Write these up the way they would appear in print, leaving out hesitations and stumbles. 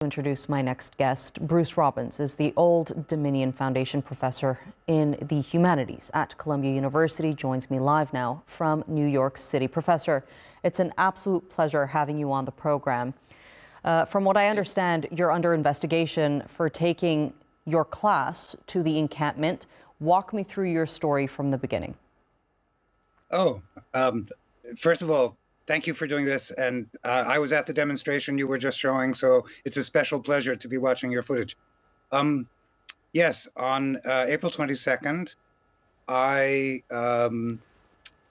Introduce my next guest. Bruce Robbins is the Old Dominion Foundation professor in the Humanities at Columbia University. Joins me live now from New York City. Professor, it's an absolute pleasure having you on the program. From what I understand, you're under investigation for taking your class to the encampment. Walk me through your story from the beginning. First of all, thank you for doing this. And I was at the demonstration you were just showing, so it's a special pleasure to be watching your footage. Yes, on April 22nd, I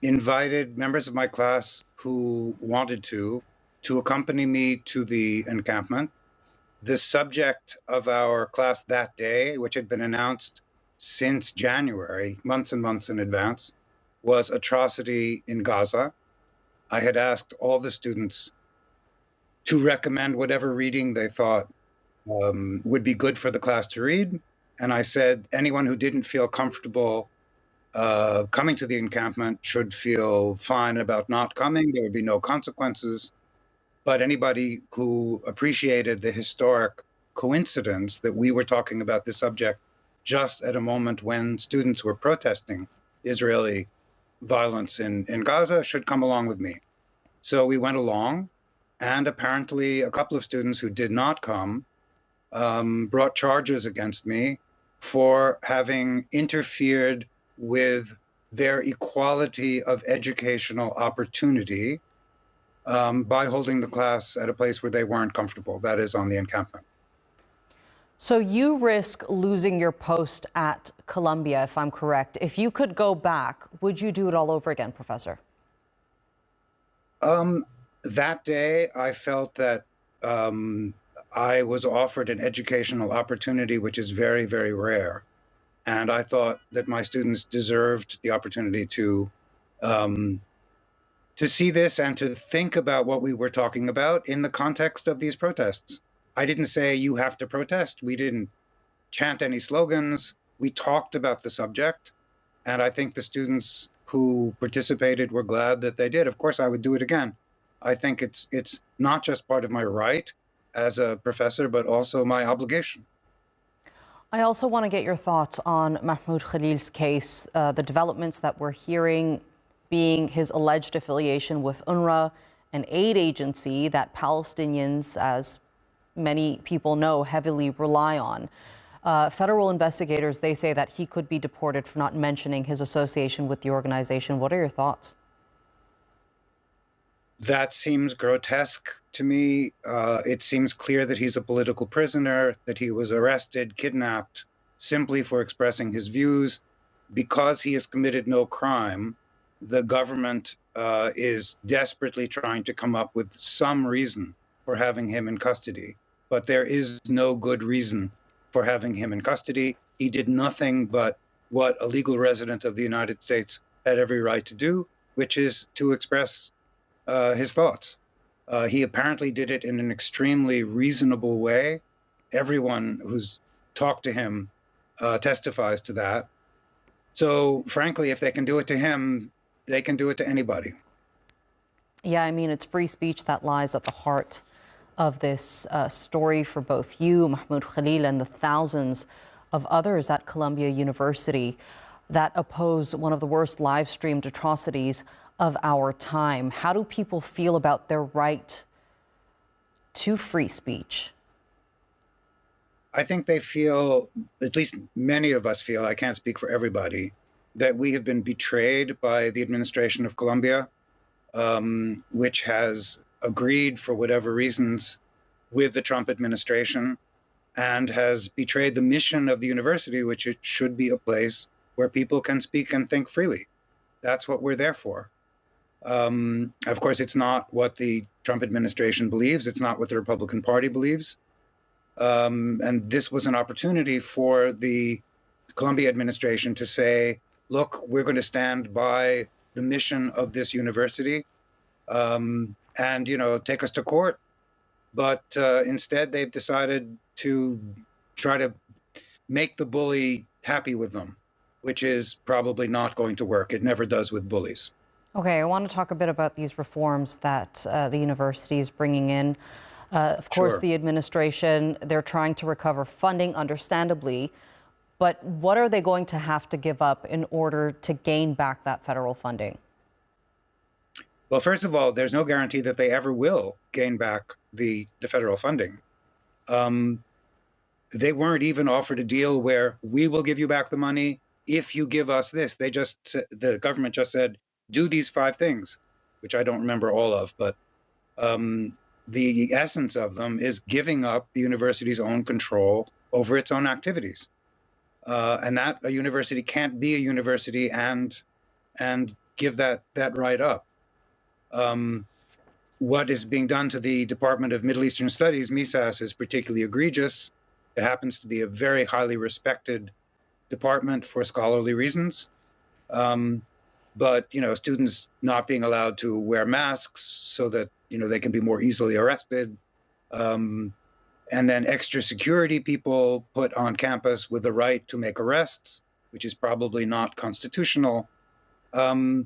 invited members of my class who wanted to accompany me to the encampment. The subject of our class that day, which had been announced since January, months and months in advance, was atrocity in Gaza. I had asked all the students to recommend whatever reading they thought would be good for the class to read. And I said, anyone who didn't feel comfortable coming to the encampment should feel fine about not coming. There would be no consequences. But anybody who appreciated the historic coincidence that we were talking about this subject just at a moment when students were protesting Israeli violence in Gaza should come along with me. So we went along, and apparently a couple of students who did not come brought charges against me for having interfered with their equality of educational opportunity by holding the class at a place where they weren't comfortable, that is, on the encampment. So you risk losing your post at Columbia, if I'm correct. If you could go back, would you do it all over again, Professor? That day, I felt that I was offered an educational opportunity, which is very, very rare. And I thought that my students deserved the opportunity to see this and to think about what we were talking about in the context of these protests. I didn't say you have to protest. We didn't chant any slogans. We talked about the subject. And I think the students who participated were glad that they did. Of course, I would do it again. I think it's not just part of my right as a professor, but also my obligation. I also want to get your thoughts on Mahmoud Khalil's case, the developments that we're hearing being his alleged affiliation with UNRWA, an aid agency that Palestinians, as many people know, heavily rely on. Federal investigators, they say that he could be deported for not mentioning his association with the organization. What are your thoughts? That seems grotesque to me. It seems clear that he's a political prisoner, that he was arrested, kidnapped, simply for expressing his views. Because he has committed no crime, the government is desperately trying to come up with some reason for having him in custody. But there is no good reason for having him in custody. He did nothing but what a legal resident of the United States had every right to do, which is to express his thoughts. He apparently did it in an extremely reasonable way. Everyone who's talked to him testifies to that. So frankly, if they can do it to him, they can do it to anybody. Yeah, I mean, it's free speech that lies at the heart of this story for both you, Mahmoud Khalil, and the thousands of others at Columbia University that oppose one of the worst live-streamed atrocities of our time. How do people feel about their right to free speech? I think they feel, at least many of us feel, I can't speak for everybody, that we have been betrayed by the administration of Columbia, which has agreed for whatever reasons with the Trump administration and has betrayed the mission of the university, which it should be a place where people can speak and think freely. That's what we're there for. Of course, it's not what the Trump administration believes. It's not what the Republican Party believes. And this was an opportunity for the Columbia administration to say, look, we're going to stand by the mission of this university and, you know, take us to court. But instead, they've decided to try to make the bully happy with them, which is probably not going to work. It never does with bullies. Okay, I want to talk a bit about these reforms that the university is bringing in. Of course, Sure. the administration, they're trying to recover funding, understandably. But what are they going to have to give up in order to gain back that federal funding? Well, first of all, there's no guarantee that they ever will gain back the federal funding. Um, they weren't even offered a deal where we will give you back the money if you give us this. The government just said, do these 5 things, which I don't remember all of, but the essence of them is giving up the university's own control over its own activities. And that a university can't be a university and give that right up. What is being done to the Department of Middle Eastern Studies, MISAS, is particularly egregious. It happens to be a very highly respected department for scholarly reasons. But students not being allowed to wear masks so that they can be more easily arrested. And then extra security people put on campus with the right to make arrests, which is probably not constitutional. I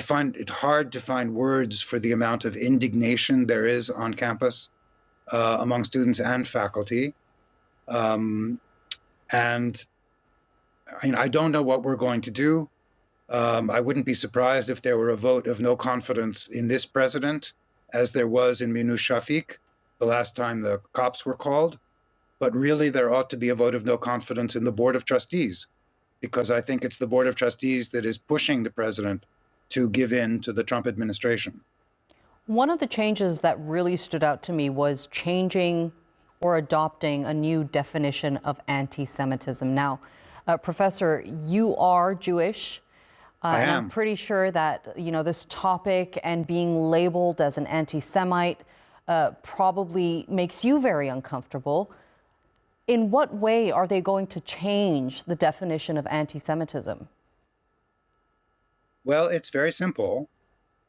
find it hard to find words for the amount of indignation there is on campus among students and faculty. And I don't know what we're going to do. I wouldn't be surprised if there were a vote of no confidence in this president, as there was in Minouche Shafik the last time the cops were called. But really, there ought to be a vote of no confidence in the Board of Trustees, because I think it's the Board of Trustees that is pushing the president to give in to the Trump administration. One of the changes that really stood out to me was changing or adopting a new definition of anti-Semitism. Now, Professor, you are Jewish. And I'm pretty sure that, this topic and being labeled as an anti-Semite probably makes you very uncomfortable. In what way are they going to change the definition of anti-Semitism? Well, it's very simple.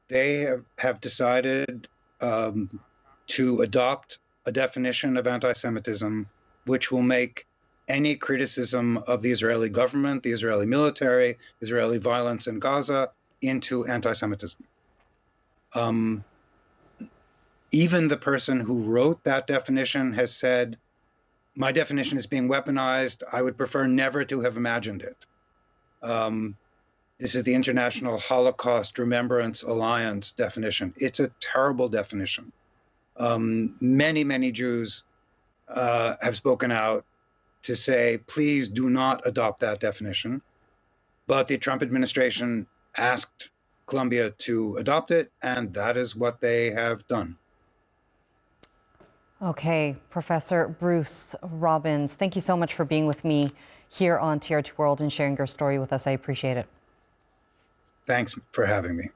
They have decided to adopt a definition of anti-Semitism, which will make any criticism of the Israeli government, the Israeli military, Israeli violence in Gaza into anti-Semitism. Even the person who wrote that definition has said, my definition is being weaponized. I would prefer never to have imagined it. This is the International Holocaust Remembrance Alliance definition. It's a terrible definition. Many, many Jews have spoken out to say, please do not adopt that definition. But the Trump administration asked Columbia to adopt it, and that is what they have done. Okay, Professor Bruce Robbins, thank you so much for being with me here on TRT World and sharing your story with us. I appreciate it. Thanks for having me.